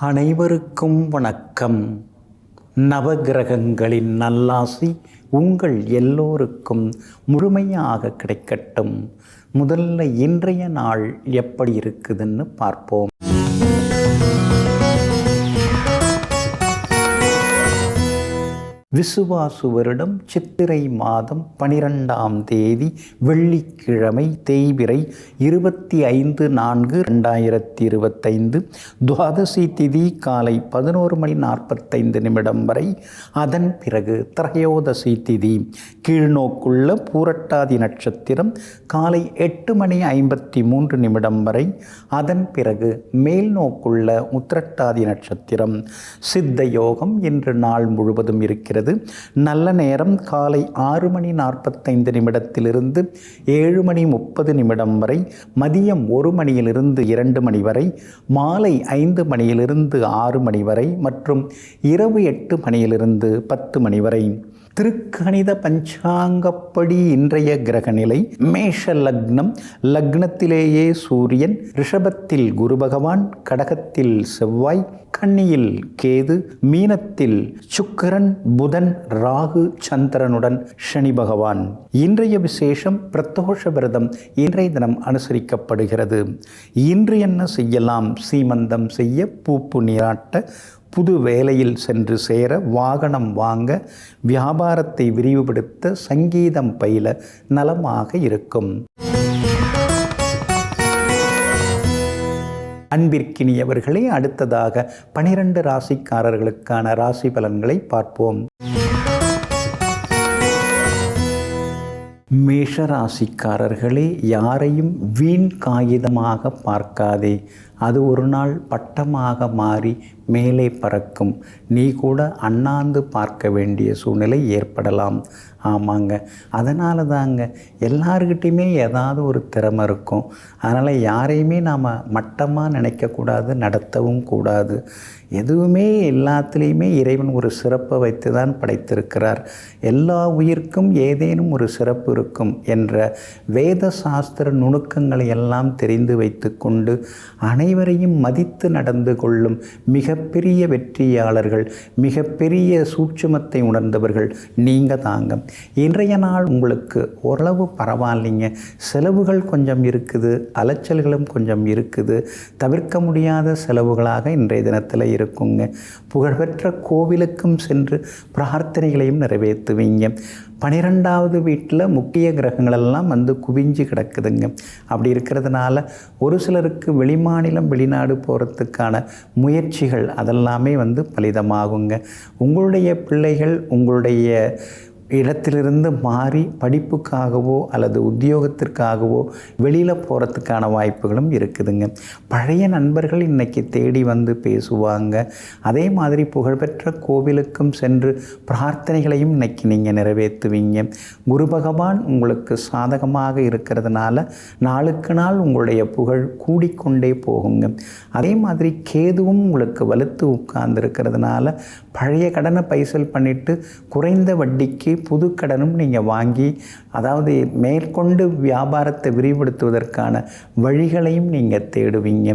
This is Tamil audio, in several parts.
அனைவருக்கும் வணக்கம். நவகிரகங்களின் நல்லாசி உங்கள் எல்லோருக்கும் முழுமையாக கிடைக்கட்டும். முதல்ல இன்றைய நாள் எப்படி இருக்குதுன்னு பார்ப்போம். விசுவாசு வருடம் சித்திரை மாதம் 12ஆம் தேதி வெள்ளிக்கிழமை தேய்பிறை 25/4/2025 துவாதசி திதி காலை 11:45 வரை. அதன் பிறகு திரையோதசி திதி கீழ்நோக்குள்ள பூரட்டாதி நட்சத்திரம் காலை 8:53 வரை. அதன் பிறகு மேல் நோக்குள்ள உத்திரட்டாதி நட்சத்திரம். சித்த யோகம் இன்று நாள் முழுவதும் இருக்கிறது. நல்ல நேரம் காலை 6:45 7:30 வரை, மதியம் 1 மணியிலிருந்து 2 மணி வரை, மாலை 5 மணியிலிருந்து 6 மணி வரை மற்றும் இரவு 8 மணியிலிருந்து 10 மணி வரை. திருக்கணித பஞ்சாங்கப்படி இன்றைய கிரகநிலை: மேஷ லக்னம், லக்னத்திலேயே சூரியன், ரிஷபத்தில் குரு பகவான், கடகத்தில் செவ்வாய், கன்னியில் கேது, மீனத்தில் சுக்கிரன், புதன், ராகு, சந்திரனுடன் சனி பகவான். இன்றைய விசேஷம் பிரதோஷ விரதம் இன்றைய தினம் அனுசரிக்கப்படுகிறது. இன்று என்ன செய்யலாம்? சீமந்தம் செய்ய, பூப்பு நீராட்ட, புது வேலையில் சென்று சேர, வாகனம் வாங்க, வியாபாரத்தை விரிவுபடுத்த, சங்கீதம் பயில நலமாக இருக்கும். அன்பிற்கினியவர்களே, அடுத்ததாக 12 ராசிக்காரர்களுக்கான ராசி பலன்களை பார்ப்போம். மேஷ ராசிக்காரர்களே, யாரையும் வீண் காகிதமாக பார்க்காதே. அது ஒரு நாள் பட்டமாக மாறி மேலே பறக்கும். நீ கூட அண்ணாந்து பார்க்க வேண்டிய சூழ்நிலை ஏற்படலாம். ஆமாங்க, அதனால தாங்க எல்லாருக்கிட்டையுமே ஏதாவது ஒரு திறமை இருக்கும். அதனால் யாரையுமே நாம் மட்டமாக நினைக்கக்கூடாது, நடத்தவும் கூடாது. எதுவுமே எல்லாத்துலேயுமே இறைவன் ஒரு சிறப்பை வைத்து தான் படைத்திருக்கிறார். எல்லா உயிர்க்கும் ஏதேனும் ஒரு சிறப்பு இருக்கும் என்ற வேத சாஸ்திர நுணுக்கங்களை எல்லாம் தெரிந்து வைத்து கொண்டு அனைவரையும் மதித்து நடந்து கொள்ளும் மிகப்பெரிய வெற்றியாளர்கள், மிகப்பெரிய சூட்சுமத்தை உணர்ந்தவர்கள் நீங்கள் தாங்க. இன்றைய நாள் உங்களுக்கு ஓரளவு பரவாயில்லைங்க. செலவுகள் கொஞ்சம் இருக்குது, அலைச்சல்களும் கொஞ்சம் இருக்குது. தவிர்க்க முடியாத செலவுகளாக இன்றைய தினத்தில் இருக்குங்க. புகழ்பெற்ற கோவிலுக்கும் சென்று பிரார்த்தனைகளையும் நிறைவேற்றுவீங்க. 12வது வீட்டில் முக்கிய கிரகங்களெல்லாம் வந்து குவிஞ்சு கிடக்குதுங்க. அப்படி இருக்கிறதுனால ஒரு சிலருக்கு வெளிமாநிலம் வெளிநாடு போகிறதுக்கான முயற்சிகள் அதெல்லாமே வந்து பலிதமாகுங்க. உங்களுடைய பிள்ளைகள் உங்களுடைய இடத்திலிருந்து மாறி படிப்புக்காகவோ அல்லது உத்தியோகத்திற்காகவோ வெளியில் போகிறதுக்கான வாய்ப்புகளும் இருக்குதுங்க. பழைய நண்பர்கள் இன்றைக்கி தேடி வந்து பேசுவாங்க. அதே மாதிரி புகழ்பெற்ற கோவிலுக்கும் சென்று பிரார்த்தனைகளையும் இன்றைக்கி நீங்கள் நிறைவேற்றுவீங்க. குரு பகவான் உங்களுக்கு சாதகமாக இருக்கிறதுனால நாளுக்கு நாள் உங்களுடைய புகழ் கூடிக்கொண்டே போகுங்க. அதே மாதிரி கேதுவும் உங்களுக்கு வலுத்து உட்கார்ந்துருக்கிறதுனால பழைய கடனை பைசல் பண்ணிவிட்டு குறைந்த வட்டிக்கு புது கடனும் நீங்கள் வாங்கி, அதாவது மேற்கொண்டு வியாபாரத்தை விரிவுபடுத்துவதற்கான வழிகளையும் நீங்கள் தேடுவீங்க.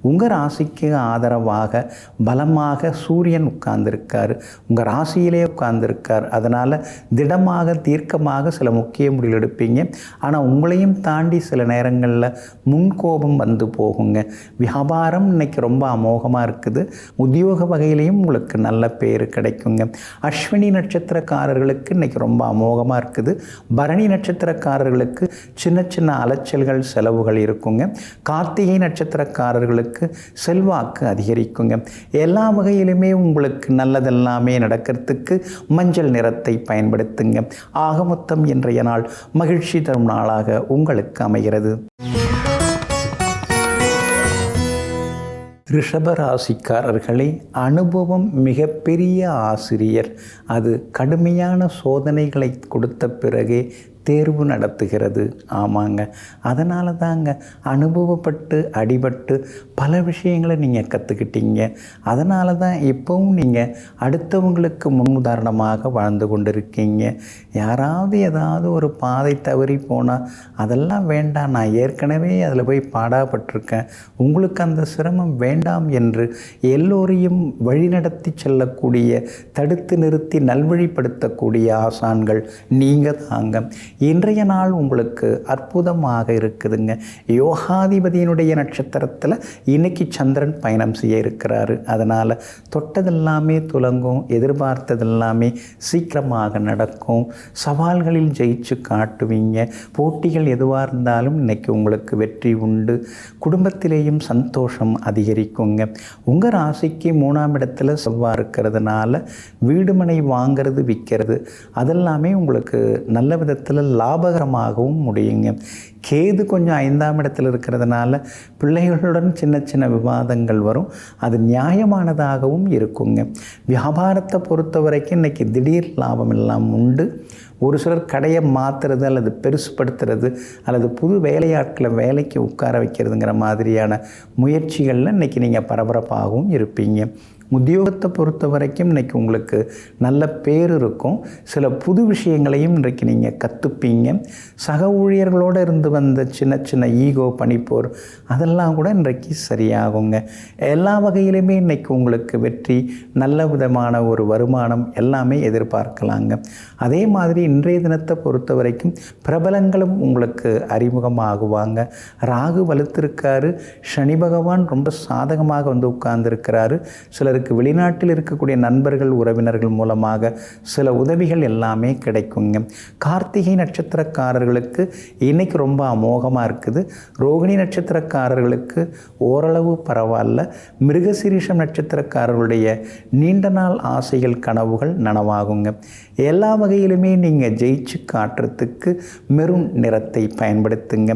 உங்கள் ராசிக்கு ஆதரவாக பலமாக சூரியன் உட்கார்ந்துருக்கார், உங்கள் ராசியிலே உட்கார்ந்துருக்கார். அதனால் திடமாக தீர்க்கமாக சில முக்கிய முடிவுகள் எடுப்பீங்க. ஆனால் உங்களையும் தாண்டி சில நேரங்களில் முன்கோபம் வந்து போகுங்க. வியாபாரம் இன்னைக்கு ரொம்ப அமோகமாக இருக்குது. உத்தியோக வகையிலையும் உங்களுக்கு நல்ல பேர் கிடைக்குங்க. அஸ்வினி நட்சத்திரக்காரர்களுக்கு இன்னைக்கு ரொம்ப அமோகமாக இருக்குது. பரணி நட்சத்திரக்காரர்களுக்கு சின்ன சின்ன அலைச்சல்கள் செலவுகள் இருக்குங்க. கார்த்திகை நட்சத்திரக்காரர்களுக்கு செல்வாக்கு அதிகரிக்குங்க. எல்லா வகையிலுமே உங்களுக்கு நல்லதெல்லாமே நடக்கிறதுக்கு மஞ்சள் நிறத்தை பயன்படுத்துங்க. ஆக மொத்தம் இன்றைய நாள் மகிழ்ச்சி தரும் நாளாக உங்களுக்கு அமைகிறது. ரிஷபராசிக்காரர்களே, அனுபவம் மிகப்பெரிய ஆசிரியர். அது கடுமையான சோதனைகளை கொடுத்த பிறகே தேர்வு நடத்துகிறது. ஆமாங்க, அதனால தாங்க அனுபவப்பட்டு அடிபட்டு பல விஷயங்களை நீங்கள் கற்றுக்கிட்டீங்க. அதனால தான் இப்போவும் நீங்கள் அடுத்தவங்களுக்கு முன்னுதாரணமாக வாழ்ந்து கொண்டிருக்கீங்க. யாராவது ஏதாவது ஒரு பாதை தவறி போனால் அதெல்லாம் வேண்டாம், நான் ஏற்கனவே அதில் போய் பாடாப்பட்டிருக்கேன், உங்களுக்கு அந்த சிரமம் வேண்டாம் என்று எல்லோரையும் வழிநடத்தி செல்லக்கூடிய, தடுத்து நிறுத்தி நல்வழிப்படுத்தக்கூடிய ஆசான்கள் நீங்கள் தாங்க. இன்றைய நாள் உங்களுக்கு அற்புதமாக இருக்குதுங்க. யோகாதிபதியினுடைய நட்சத்திரத்தில் இன்னைக்கு சந்திரன் பயணம் செய்ய இருக்கிறாரு. அதனால் தொட்டதெல்லாமே துலங்கும், எதிர்பார்த்ததெல்லாமே சீக்கிரமாக நடக்கும், சவால்களில் ஜெயிச்சு காட்டுவீங்க. போட்டிகள் எதுவாக இருந்தாலும் இன்னைக்கு உங்களுக்கு வெற்றி உண்டு. குடும்பத்திலேயும் சந்தோஷம் அதிகரிக்குங்க. உங்கள் ராசிக்கு 3ஆம் இடத்துல செவ்வாய் இருக்கிறதுனால வீடுமனை வாங்கிறது விற்கிறது அதெல்லாமே உங்களுக்கு நல்ல விதத்தில் லாபகரமாகவும் முடியுங்க. கேது கொஞ்சம் 5ஆம் இடத்தில் இருக்கிறதுனால பிள்ளைகளுடன் சின்ன சின்ன விவாதங்கள் வரும், அது நியாயமானதாகவும் இருக்குங்க. வியாபாரத்தை பொறுத்த வரைக்கும் இன்றைக்கி திடீர் லாபம் எல்லாம் உண்டு. ஒரு சிலர் கடையை மாற்றுறது அல்லது பெருசுப்படுத்துறது அல்லது புது வேலையாட்களை வேலைக்கு உட்கார வைக்கிறதுங்கிற மாதிரியான முயற்சிகளில் இன்றைக்கி நீங்கள் பரபரப்பாகவும் இருப்பீங்க. உத்தியோகத்தை பொறுத்த வரைக்கும் இன்றைக்கி உங்களுக்கு நல்ல பேர் இருக்கும். சில புது விஷயங்களையும் இன்றைக்கு நீங்கள் கற்றுப்பீங்க. சக ஊழியர்களோடு இருந்து வந்த சின்ன சின்ன ஈகோ, பனிப்போர் அதெல்லாம் கூட இன்றைக்கு சரியாகுங்க. எல்லா வகையிலுமே இன்றைக்கி உங்களுக்கு வெற்றி, நல்ல விதமான ஒரு வருமானம் எல்லாமே எதிர்பார்க்கலாங்க. அதே மாதிரி இன்றைய தினத்தை பொறுத்த வரைக்கும் பிரபலங்களும் உங்களுக்கு அறிமுகமாகுவாங்க. ராகு வலுத்திருக்காரு, சனி பகவான் ரொம்ப சாதகமாக வந்து உட்கார்ந்துருக்கிறாரு. சிலருக்கு வெளிநாட்டில் இருக்கக்கூடிய நண்பர்கள், உறவினர்கள் மூலமாக சில உதவிகள் எல்லாமே கிடைக்குங்க. கார்த்திகை நட்சத்திரக்காரர்களுக்கு இன்னைக்கு ரொம்ப அமோகமாக இருக்குது. ரோகிணி நட்சத்திரக்காரர்களுக்கு ஓரளவு பரவாயில்ல. மிருகசீரிஷம் நட்சத்திரக்காரர்களுடைய நீண்ட நாள் ஆசைகள், கனவுகள் நனவாகுங்க. எல்லா வகையிலுமே நீங்கள் ஜெயிச்சு காட்டுறதுக்கு மெரூன் நிறத்தை பயன்படுத்துங்க.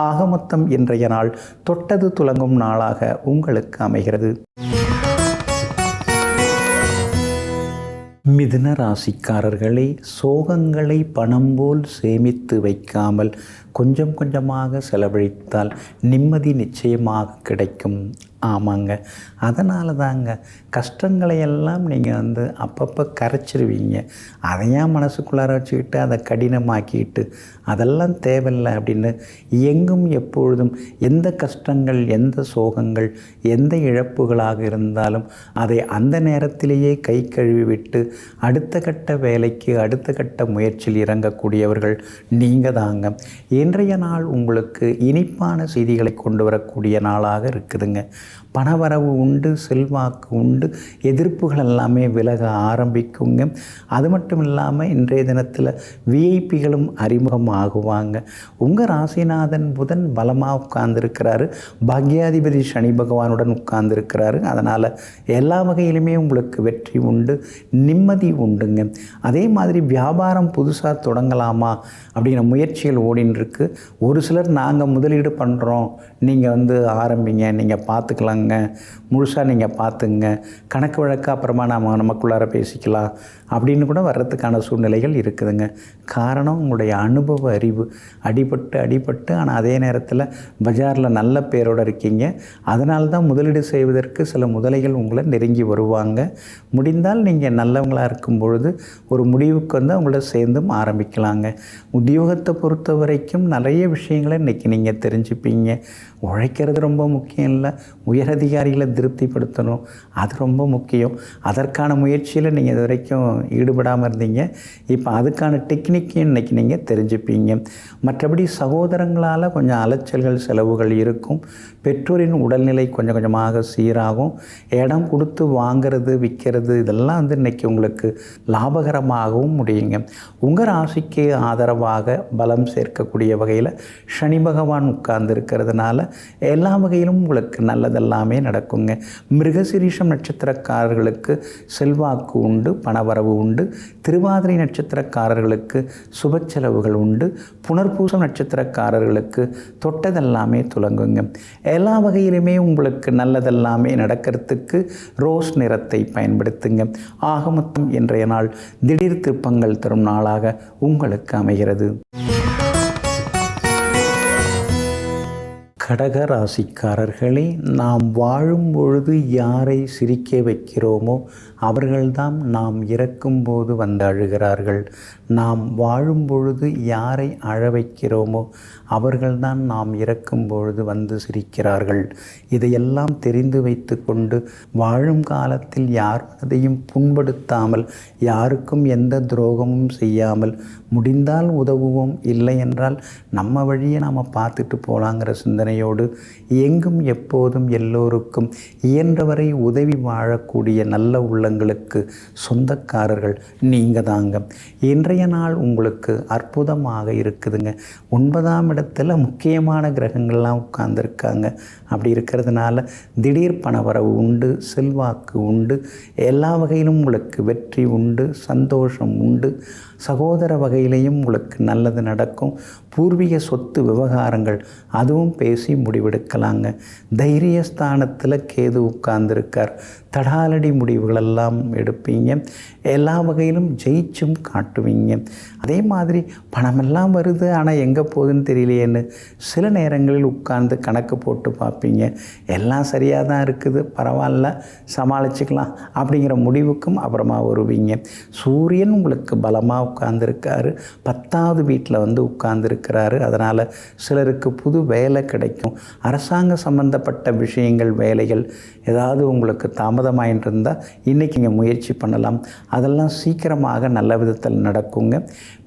ஆக மொத்தம் இன்றைய நாள் தொட்டது துலங்கும் நாளாக உங்களுக்கு அமைகிறது. மிதுன ராசிக்காரர்களே, சோகங்களை பணம் போல் சேமித்து வைக்காமல் கொஞ்சம் கொஞ்சமாக செலவழித்தால் நிம்மதி நிச்சயமாக கிடைக்கும். ஆமாங்க, அதனால தாங்க கஷ்டங்களை எல்லாம் நீங்கள் அப்பப்போ கரைச்சிருவீங்க. அதையும் மனசுக்குள்ளார வச்சுக்கிட்டு அதை கடினமாக்கிட்டு அதெல்லாம் தேவையில்லை அப்படின்னு எங்கும் எப்பொழுதும் எந்த கஷ்டங்கள், எந்த சோகங்கள், எந்த இழப்புகளாக இருந்தாலும் அதை அந்த நேரத்திலேயே கை கழுவி விட்டு அடுத்த கட்ட வேலைக்கு, அடுத்த கட்ட முயற்சியில் இறங்கக்கூடியவர்கள் நீங்கள் தாங்க. இன்றைய நாள் உங்களுக்கு இனிப்பான செய்திகளை கொண்டு வரக்கூடிய நாளாக இருக்குதுங்க. பணவரவு உண்டு, செல்வாக்கு உண்டு, எதிர்ப்புகள் எல்லாமே விலக ஆரம்பிக்குங்க. அது மட்டும் இல்லாமல் இன்றைய தினத்தில் விஐபிகளும் அறிமுகமாகுவாங்க. உங்கள் ராசிநாதன் புதன் பலமாக உட்கார்ந்துருக்கிறாரு, பாக்யாதிபதி சனி பகவானுடன் உட்கார்ந்துருக்கிறாரு. அதனால் எல்லா வகையிலுமே உங்களுக்கு வெற்றி உண்டு, நிம்மதி உண்டுங்க. அதே மாதிரி வியாபாரம் புதுசாக தொடங்கலாமா அப்படிங்கிற முயற்சிகள் ஓடின்னு இருக்கு. ஒரு சிலர் நாங்கள் முதலீடு பண்ணுறோம், நீங்கள் ஆரம்பிங்க, நீங்கள் பார்த்துக்கலாங்க, முழுசாக நீங்கள் பார்த்துங்க, கணக்கு வழக்கு அப்புறமா நமக்குள்ளார பேசிக்கலாம் அப்படின்னு கூட வர்றதுக்கான சூழ்நிலைகள் இருக்குதுங்க. காரணம் உங்களுடைய அனுபவ அறிவு. அடிபட்டு ஆனால் அதே நேரத்தில் பஜாரில் நல்ல பேரோடு இருக்கீங்க. அதனால தான் முதலீடு செய்வதற்கு சில முதலைகள் உங்களை நெருங்கி வருவாங்க. முடிந்தால் நீங்கள் நல்லவங்களாக இருக்கும் பொழுது ஒரு முடிவுக்கு அவங்கள சேர்ந்தும் ஆரம்பிக்கலாங்க. உத்தியோகத்தை பொறுத்த வரைக்கும் நிறைய விஷயங்களை இன்றைக்கி நீங்கள் தெரிஞ்சுப்பீங்க. உழைக்கிறது ரொம்ப முக்கியம் இல்லை, உயரதிகாரிகளை திருப்திப்படுத்தணும், அது ரொம்ப முக்கியம். அதற்கான முயற்சியில் நீங்கள் இது வரைக்கும் ஈடுபடாமல் இருந்தீங்க. இப்போ அதுக்கான டெக்னிக்கையும் இன்றைக்கி நீங்கள் தெரிஞ்சுப்பீங்க. மற்றபடி சகோதரங்களால் கொஞ்சம் அலைச்சல்கள், செலவுகள் இருக்கும். பெற்றோரின் உடல்நிலை கொஞ்சம் கொஞ்சமாக சீராகும். இடம் கொடுத்து வாங்கிறது, விற்கிறது இதெல்லாம் இன்றைக்கி உங்களுக்கு லாபகரமாகவும் முடியுங்க. உங்கள் ராசிக்கு ஆதரவாக பலம் சேர்க்கக்கூடிய வகையில் சனி பகவான் உட்கார்ந்து இருக்கிறதுனால எல்லா வகையிலும் உங்களுக்கு நல்லதெல்லாமே நடக்குங்க. மிருகசீரிஷம் நட்சத்திரக்காரர்களுக்கு செல்வாக்கு உண்டு, பணவரவு உண்டு. திருவாதிரை நட்சத்திரக்காரர்களுக்கு சுப செலவுகள் உண்டு. புனர்பூசம் நட்சத்திரக்காரர்களுக்கு தொட்டதெல்லாமே துலங்குங்க. எல்லா வகையிலுமே உங்களுக்கு நல்லதெல்லாமே நடக்கிறதுக்கு ரோஸ் நிறத்தை பயன்படுத்துங்க. ஆக மொத்தம் இன்றைய நாள் திடீர் திருப்பங்கள் தரும் நாளாக உங்களுக்கு அமைகிறது. கடக ராசிக்காரர்களே, நாம் வாழும் பொழுது யாரை சிரிக்க வைக்கிறோமோ அவர்கள்தான் நாம் இறக்கும்போது வந்து அழுகிறார்கள். நாம் வாழும் பொழுது யாரை அழ வைக்கிறோமோ அவர்கள்தான் நாம் இறக்கும் பொழுது வந்து சிரிக்கிறார்கள். இதையெல்லாம் தெரிந்து வைத்து கொண்டு வாழும் காலத்தில் யார் அதையும் புண்படுத்தாமல், யாருக்கும் எந்த துரோகமும் செய்யாமல், முடிந்தால் உதவுவோம், இல்லை என்றால் நம்ம வழியை நாம் பார்த்துட்டு போகலாங்கிற சிந்தனையோடு எங்கும் எப்போதும் எல்லோருக்கும் இயன்றவரை உதவி வாழக்கூடிய நல்ல உள்ளங்களுக்கு சொந்தக்காரர்கள் நீங்கள் தாங்க. இன்றைய நாள் உங்களுக்கு அற்புதமாக இருக்குதுங்க. 9ஆம் இடத்துல முக்கியமான கிரகங்கள்லாம் உட்கார்ந்துருக்காங்க. அப்படி இருக்கிறதுனால திடீர் பணவரவு உண்டு, செல்வாக்கு உண்டு, எல்லா வகையிலும் உங்களுக்கு வெற்றி உண்டு, சந்தோஷம் உண்டு. சகோதர வகையிலையும் உங்களுக்கு நல்லது நடக்கும். பூர்வீக சொத்து விவகாரங்கள் அதுவும் பேசி முடிவெடுக்கலாங்க. தைரியஸ்தானத்தில் கேது உட்கார்ந்துருக்கார். தடாலடி முடிவுகளெல்லாம் எடுப்பீங்க. எல்லா வகையிலும் ஜெயிச்சும் காட்டுவீங்க. அதே மாதிரி பணமெல்லாம் வருது, ஆனால் எங்கே போகுதுன்னு தெரியலையேன்னு சில நேரங்களில் உட்கார்ந்து கணக்கு போட்டு பார்ப்பீங்க. எல்லாம் சரியாக தான் இருக்குது, பரவாயில்ல, சமாளிச்சுக்கலாம் அப்படிங்கிற முடிவுக்கும் அப்புறமா வருவீங்க. சூரியன் உங்களுக்கு பலமாக உட்கார்ந்துருக்காரு. 10வது வீட்டில் வந்து உட்கார்ந்துருக்கிறாரு. அதனால் சிலருக்கு புது வேலை கிடைக்கும். அரசாங்க சம்பந்தப்பட்ட விஷயங்கள், வேலைகள் ஏதாவது உங்களுக்கு தாமதமாயின்னு இருந்தால் இன்றைக்கி நீங்கள் முயற்சி பண்ணலாம். அதெல்லாம் சீக்கிரமாக நல்ல விதத்தில் நடக்குங்க.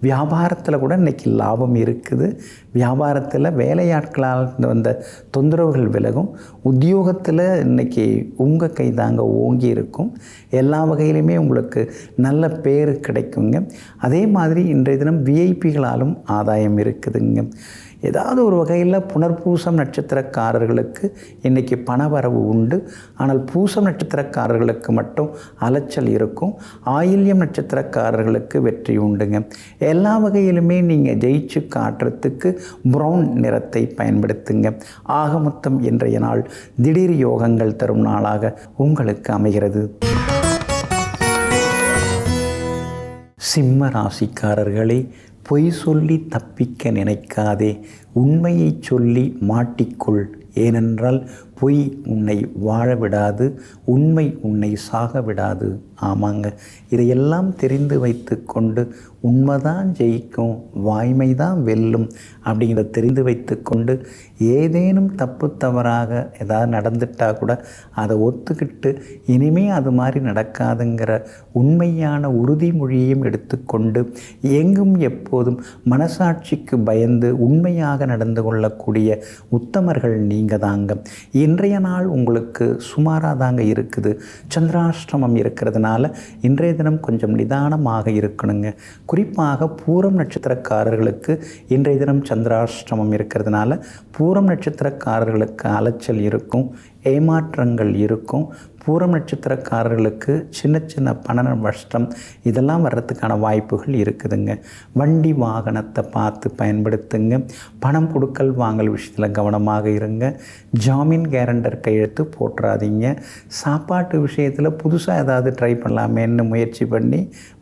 வியாபாரத்தில் கூட இன்றைக்கி லாபம் இருக்குது. வியாபாரத்தில் வேலையாட்களால் வந்த தொந்தரவுகள் விலகும். உத்தியோகத்தில் இன்றைக்கி உங்கள் கை தாங்க ஓங்கி இருக்கும். எல்லா வகையிலுமே உங்களுக்கு நல்ல பேர் கிடைக்குங்க. அதே மாதிரி இன்றைய தினம் விஐபிகளாலும் ஆதாயம் இருக்குதுங்க. ஏதாவது ஒரு வகையில் புனர்பூசம் நட்சத்திரக்காரர்களுக்கு இன்றைக்கி பணவரவு உண்டு. ஆனால் பூசம் நட்சத்திரக்காரர்களுக்கு மட்டும் அலைச்சல் இருக்கும். ஆயில்யம் நட்சத்திரக்காரர்களுக்கு வெற்றி உண்டுங்க. எல்லா வகையிலுமே நீங்கள் ஜெயிச்சு காட்டுறதுக்கு ப்ரௌன் நிறத்தை பயன்படுத்துங்க. ஆக மொத்தம் இன்றைய நாள் திடீர் யோகங்கள் தரும் நாளாக உங்களுக்கு அமைகிறது. சிம்ம ராசிக்காரர்களே, பொய் சொல்லி தப்பிக்க நினைக்காதே. உண்மையை சொல்லி மாட்டிக்கொள். ஏனென்றால் பொய் உன்னை வாழ விடாது, உண்மை உன்னை சாக விடாது. ஆமாங்க, இதையெல்லாம் தெரிந்து வைத்து கொண்டு உண்மைதான் ஜெயிக்கும், வாய்மை தான் வெல்லும் அப்படிங்கிறத தெரிந்து வைத்து கொண்டு ஏதேனும் தப்பு தவறாக ஏதாவது நடந்துட்டால் கூட அதை ஒத்துக்கிட்டு இனிமேல் அது மாதிரி நடக்காதுங்கிற உண்மையான உறுதிமொழியையும் எடுத்துக்கொண்டு எங்கும் எப்போதும் மனசாட்சிக்கு பயந்து உண்மையாக நடந்து கொள்ளக்கூடிய உத்தமர்கள் நீங்கள் தாங்க. இன்றைய நாள் உங்களுக்கு சுமாராக தாங்க இருக்குது. சந்திராஷ்டமம் இருக்கிறதுனால இன்றைய தினம் கொஞ்சம் நிதானமாக இருக்கணுங்க. குறிப்பாக பூரம் நட்சத்திரக்காரர்களுக்கு இன்றைய தினம் சந்திராஷ்டமம் இருக்கிறதுனால பூரம் நட்சத்திரக்காரர்களுக்கு அலைச்சல் இருக்கும், ஏமாற்றங்கள் இருக்கும். பூரம் நட்சத்திரக்காரர்களுக்கு சின்ன சின்ன பண நஷ்டம் இதெல்லாம் வர்றதுக்கான வாய்ப்புகள் இருக்குதுங்க. வண்டி வாகனத்தை பார்த்து பயன்படுத்துங்க. பணம் கொடுக்கல் வாங்கல் விஷயத்தில் கவனமாக இருங்க. ஜாமீன் கேரண்டர் கையெழுத்து போட்டுறாதீங்க. சாப்பாட்டு விஷயத்தில் புதுசாக ஏதாவது ட்ரை பண்ணலாமேன்னு முயற்சி பண்ணி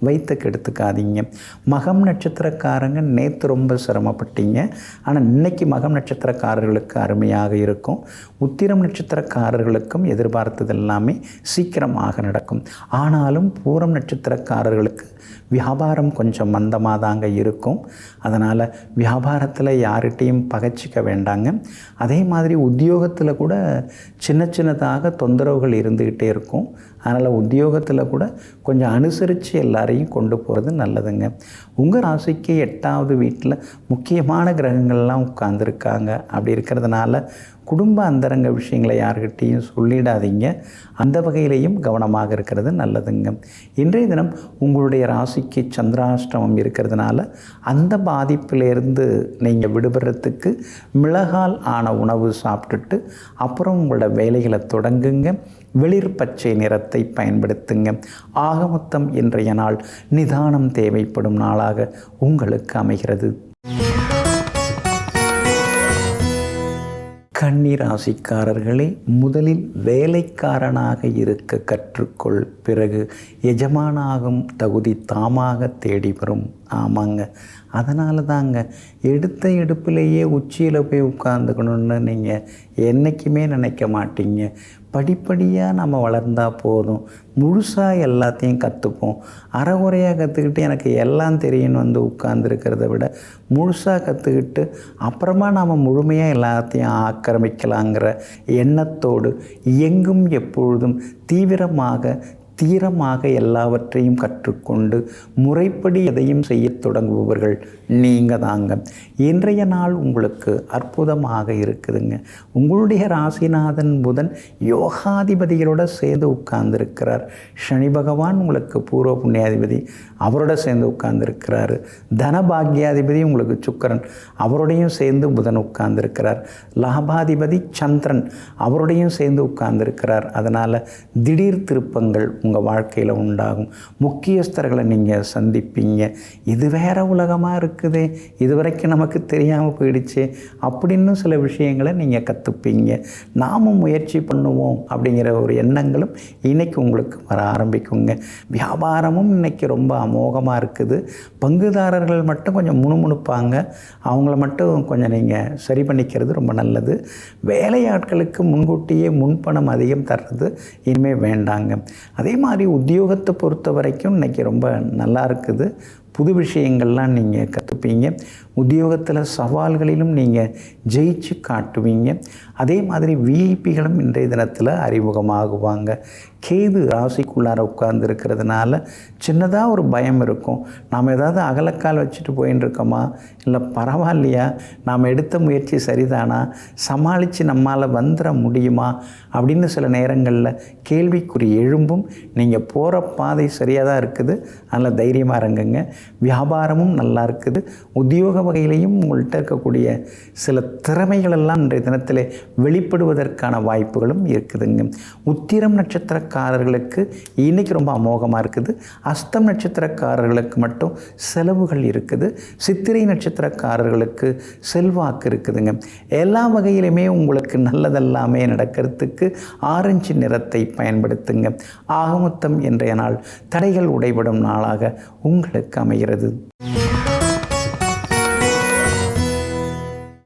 வைத்து கெடுத்துக்காதீங்க. மகம் நட்சத்திரக்காரங்க நேற்று ரொம்ப சிரமப்பட்டீங்க, ஆனால் இன்றைக்கி மகம் நட்சத்திரக்காரர்களுக்கு அருமையாக இருக்கும். உத்திரம் நட்சத்திரக்காரர்களுக்கும் எதிர்பார்த்தது எல்லாமே சீக்கிரமாக நடக்கும். ஆனாலும் பூரம் நட்சத்திரக்காரர்களுக்கு வியாபாரம் கொஞ்சம் மந்தமாக தாங்க இருக்கும். அதனால் வியாபாரத்தில் யார்கிட்டையும் பகைச்சிக்க வேண்டாங்க. அதே மாதிரி உத்தியோகத்தில் கூட சின்ன சின்னதாக தொந்தரவுகள் இருந்துக்கிட்டே இருக்கும். அதனால் உத்தியோகத்தில் கூட கொஞ்சம் அனுசரித்து எல்லாரையும் கொண்டு போகிறது நல்லதுங்க. உங்கள் ராசிக்கு 8வது வீட்டில் முக்கியமான கிரகங்கள்லாம் உட்கார்ந்துருக்காங்க. அப்படி இருக்கிறதுனால குடும்ப அந்தரங்க விஷயங்களை யார்கிட்டையும் சொல்லிடாதீங்க. அந்த வகையிலையும் கவனமாக இருக்கிறது நல்லதுங்க. இன்றைய தினம் உங்களுடைய ராசிக்கு சந்திராஷ்டமம் இருக்கிறதுனால அந்த பாதிப்பிலேருந்து நீங்கள் விடுபடுறதுக்கு மிளகால் ஆன உணவு சாப்பிட்டுட்டு அப்புறம் உங்களோட வேலைகளை தொடங்குங்க. வெளிர் பச்சை நிறத்தை பயன்படுத்துங்க. ஆக மொத்தம் இன்றைய நாள் நிதானம் தேவைப்படும் நாளாக உங்களுக்கு அமைகிறது. கன்னி ராசிக்காரர்களே, முதலில் வேலைக்காரனாக இருக்க கற்றுக்கொள். பிறகு எஜமானாகும் தகுதி தாமாக தேடி வரும். ஆமாங்க, அதனால தாங்க எடுத்த எடுப்பிலேயே உச்சியில் போய் உட்காந்துக்கணுன்னு நீங்கள் என்றைக்குமே நினைக்க மாட்டீங்க. படிப்படியாக நம்ம வளர்ந்தால் போதும். முழுசாக எல்லாத்தையும் கற்றுப்போம். அரைகுறையாக கற்றுக்கிட்டு எனக்கு எல்லாம் தெரியும்னு வந்து உட்கார்ந்துருக்கிறத விட முழுசாக கற்றுக்கிட்டு அப்புறமா நாம் முழுமையாக எல்லாத்தையும் ஆக்கிரமிக்கலாங்கிற எண்ணத்தோடு எங்கும் எப்பொழுதும் தீரமாக எல்லாவற்றையும் கற்றுக்கொண்டு முறைப்படி எதையும் செய்ய தொடங்குபவர்கள் நீங்கள் தாங்க. இன்றைய நாள் உங்களுக்கு அற்புதமாக இருக்குதுங்க. உங்களுடைய ராசிநாதன் புதன் யோகாதிபதிகளோட சேர்ந்து உட்கார்ந்துருக்கிறார். சனி பகவான் உங்களுக்கு பூர்வ புண்ணியாதிபதி, அவரோட சேர்ந்து உட்கார்ந்துருக்கிறாரு. தனபாகியாதிபதி உங்களுக்கு சுக்கிரன், அவரோடையும் சேர்ந்து புதன் உட்கார்ந்துருக்கிறார். லாபாதிபதி சந்திரன், அவரோடையும் சேர்ந்து உட்கார்ந்துருக்கிறார். அதனால் திடீர் திருப்பங்கள் உங்கள் வாழ்க்கையில் உண்டாகும். முக்கியஸ்தர்களை நீங்கள் சந்திப்பீங்க. இது வேற உலகமாக இருக்குதே, இதுவரைக்கும் நமக்கு தெரியாமல் போயிடுச்சு அப்படின்னு சில விஷயங்களை நீங்கள் கற்றுப்பீங்க. நாமும் முயற்சி பண்ணுவோம் அப்படிங்கிற ஒரு எண்ணங்களும் இன்றைக்கி உங்களுக்கு வர ஆரம்பிக்குங்க. வியாபாரமும் இன்றைக்கி ரொம்ப அமோகமாக இருக்குது. பங்குதாரர்கள் மட்டும் கொஞ்சம் முணுமுணுப்பாங்க, அவங்கள மட்டும் கொஞ்சம் நீங்கள் சரி பண்ணிக்கிறது ரொம்ப நல்லது. வேலையாட்களுக்கு முன்கூட்டியே முன்பணம் அதிகம் தர்றது இனிமேல் வேண்டாங்க. அதே மாதிரி உத்தியோகத்தை பொறுத்த வரைக்கும் இன்றைக்கி ரொம்ப நல்லா இருக்குது. புது விஷயங்கள்லாம் நீங்கள் கற்றுப்பீங்க. உத்தியோகத்தில் சவால்களிலும் நீங்கள் ஜெயிச்சு காட்டுவீங்க. அதே மாதிரி விஐபிகளும் இன்றைய தினத்தில் அறிமுகமாகுவாங்க. கேது ராசிக்குள்ளார உட்கார்ந்துருக்கிறதுனால சின்னதாக ஒரு பயம் இருக்கும். நாம் ஏதாவது அகலக்கால் வச்சுட்டு போயின்னு இருக்கோமா, இல்லை பரவாயில்லையா, நாம் எடுத்த முயற்சி சரிதானா, சமாளித்து நம்மால் வந்துட முடியுமா அப்படின்னு சில நேரங்களில் கேள்விக்குறி எழும்பும். நீங்கள் போகிற பாதை சரியாக தான் இருக்குது, அதனால் தைரியமாக இருங்குங்க. வியாபாரமும் நல்லா இருக்குது. உத்தியோக வகையிலையும் உங்கள்கிட்ட இருக்கக்கூடிய சில திறமைகளெல்லாம் இன்றைய தினத்தில் வெளிப்படுவதற்கான வாய்ப்புகளும் இருக்குதுங்க. உத்திரம் நட்சத்திரக்காரர்களுக்கு இன்றைக்கி ரொம்ப அமோகமாக இருக்குது. அஸ்தம் நட்சத்திரக்காரர்களுக்கு மட்டும் செலவுகள் இருக்குது. சித்திரை நட்சத்திரக்காரர்களுக்கு செல்வாக்கு இருக்குதுங்க. எல்லா வகையிலுமே உங்களுக்கு நல்லதெல்லாமே நடக்கிறதுக்கு ஆரஞ்சு நிறத்தை பயன்படுத்துங்க. ஆகமொத்தம் இன்றைய நாள் தடைகள் உடைபடும் நாளாக உங்களுக்கு அமைகிறது.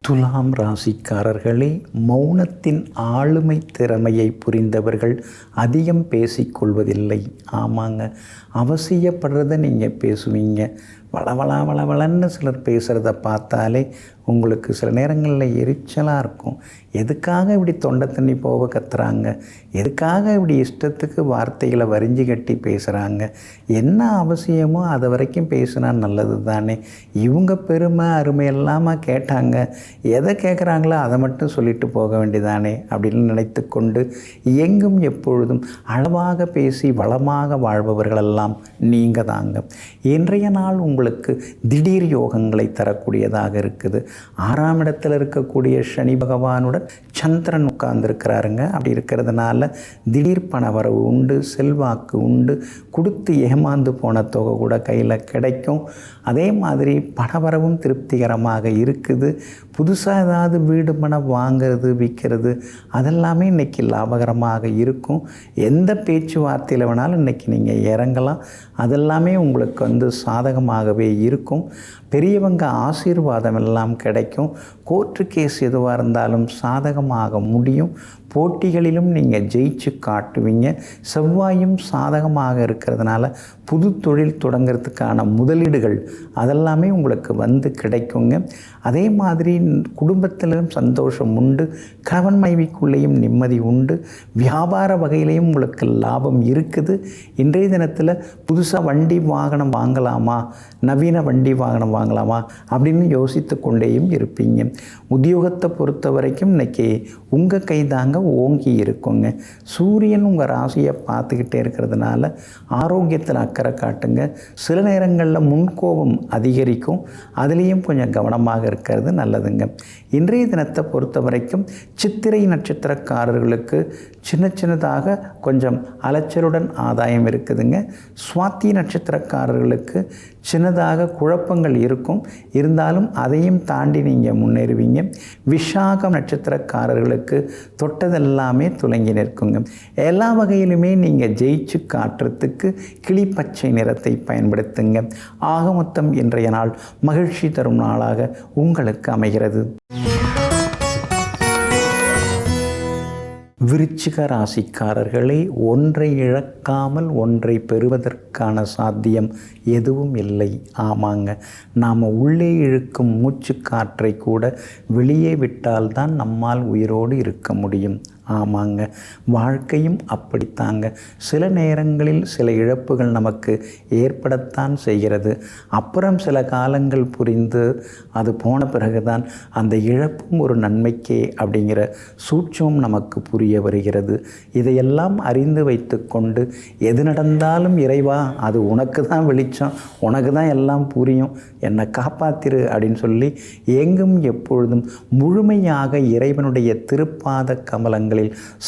துலாம் ராசிக்காரர்களே, மௌனத்தின் ஆளுமை திறமையை புரிந்தவர்கள் அதிகம் பேசிக்கொள்வதில்லை. ஆமாங்க, அவசியப்படுறத நீங்கள் பேசுவீங்க. வளவளன்னு சிலர் பேசுகிறத பார்த்தாலே உங்களுக்கு சில நேரங்களில் எரிச்சலாக இருக்கும். எதுக்காக இப்படி தொண்டை தண்ணி போக கத்துறாங்க, எதுக்காக இப்படி இஷ்டத்துக்கு வார்த்தைகளை வரிஞ்சு கட்டி பேசுகிறாங்க, என்ன அவசியமோ அதை வரைக்கும் பேசுனா நல்லது தானே. இவங்க பெருமை அருமை இல்லாமல் கேட்டாங்க, எதை கேட்குறாங்களோ அதை மட்டும் சொல்லிட்டு போக வேண்டியதானே அப்படின்னு நினைத்து கொண்டு எங்கும் எப்பொழுதும் அளவாக பேசி வளமாக வாழ்பவர்களெல்லாம் நீங்கள் தாங்க. இன்றைய நாள் உங்களுக்கு திடீர் யோகங்களை தரக்கூடியதாக இருக்குது. 6ஆம் இடத்தில் இருக்கக்கூடிய சனி பகவானுடன் சந்திரன் உட்கார்ந்துருக்கிறாருங்க. அப்படி இருக்கிறதுனால திடீர் பணவரவு உண்டு, செல்வாக்கு உண்டு. கொடுத்து ஏமாந்து போன தொகை கூட கையில் கிடைக்கும். அதே மாதிரி பணவரவும் திருப்திகரமாக இருக்குது. புதுசாக ஏதாவது வீடு மனை வாங்கிறது விற்கிறது அதெல்லாமே இன்றைக்கி லாபகரமாக இருக்கும். எந்த பேச்சுவார்த்தையில் வேணாலும் இன்றைக்கி நீங்கள் இறங்கலாம். அதெல்லாமே உங்களுக்கு வந்து சாதகமாகவே இருக்கும். பெரியவங்க ஆசீர்வாதம் எல்லாம் கிடைக்கும். கோர்ட்டு கேஸ் எதுவாக இருந்தாலும் சாதகமாக முடியும். போட்டிகளிலும் நீங்கள் ஜெயிச்சு காட்டுவீங்க. செவ்வாயும் சாதகமாக இருக்கிறதுனால புது தொழில் தொடங்கிறதுக்கான முதலீடுகள் அதெல்லாமே உங்களுக்கு வந்து கிடைக்குங்க. அதே மாதிரி குடும்பத்திலும் சந்தோஷம் உண்டு. கணவன் மனைவிக்குள்ளேயும் நிம்மதி உண்டு. வியாபார வகையிலையும் உங்களுக்கு லாபம் இருக்குது. இன்றைய தினத்தில் புதுசாக வண்டி வாகனம் வாங்கலாமா, நவீன வண்டி வாகனம் வாங்கலாமா அப்படின்னு யோசித்து கொண்டேயும் இருப்பீங்க. உத்தியோகத்தை பொறுத்த வரைக்கும் இன்றைக்கி உங்கள் கைதாங்க ஓங்கி இருக்குங்க. சூரியன் உங்கள் ராசியை பார்த்துக்கிட்டே இருக்கிறதுனால ஆரோக்கியத்தில் அக்கறை காட்டுங்க. சில நேரங்களில் முன்கோபம் அதிகரிக்கும், அதுலேயும் கொஞ்சம் கவனமாக இருக்கிறது நல்லதுங்க. இன்றைய தினத்தை பொறுத்த வரைக்கும் சித்திரை நட்சத்திரக்காரர்களுக்கு சின்னதாக கொஞ்சம் அலைச்சலுடன் ஆதாயம் இருக்குதுங்க. சுவாதி நட்சத்திரக்காரர்களுக்கு சின்னதாக குழப்பங்கள் இருக்கும், இருந்தாலும் அதையும் தாண்டி நீங்கள் முன்னேறுவீங்க. விஷாகம் நட்சத்திரக்காரர்களுக்கு தொட்டதெல்லாமே துலங்கி நிற்குங்க. எல்லா வகையிலுமே நீங்கள் ஜெயிச்சு காட்டுறதுக்கு கிளிப்பச்சை நிறத்தை பயன்படுத்துங்க. ஆக மொத்தம் இன்றைய நாள் மகிழ்ச்சி தரும் நாளாக உங்களுக்கு அமைகிறது. விருச்சிக ராசிக்காரர்களே, ஒன்றை இழக்காமல் ஒன்றை பெறுவதற்கான சாத்தியம் எதுவும் இல்லை. ஆமாங்க, நாம் உள்ளே இழுக்கும் மூச்சு காற்றை கூட வெளியே விட்டால்தான் நம்மால் உயிரோடு இருக்க முடியும். ஆமாங்க, வாழ்க்கையும் அப்படித்தாங்க. சில நேரங்களில் சில இழப்புகள் நமக்கு ஏற்படத்தான் செய்கிறது. அப்புறம் சில காலங்கள் புரிந்து அது போன பிறகுதான் அந்த இழப்பும் ஒரு நன்மைக்கே அப்படிங்கிற சூட்சமும் நமக்கு புரிய வருகிறது. இதையெல்லாம் அறிந்து வைத்து கொண்டு எது நடந்தாலும் இறைவா, அது உனக்கு தான் வெளிச்சம், உனக்கு தான் எல்லாம் புரியும், என்னை காப்பாத்திரு அப்படின்னு சொல்லி எங்கும் எப்பொழுதும் முழுமையாக இறைவனுடைய திருப்பாத கமலங்கள்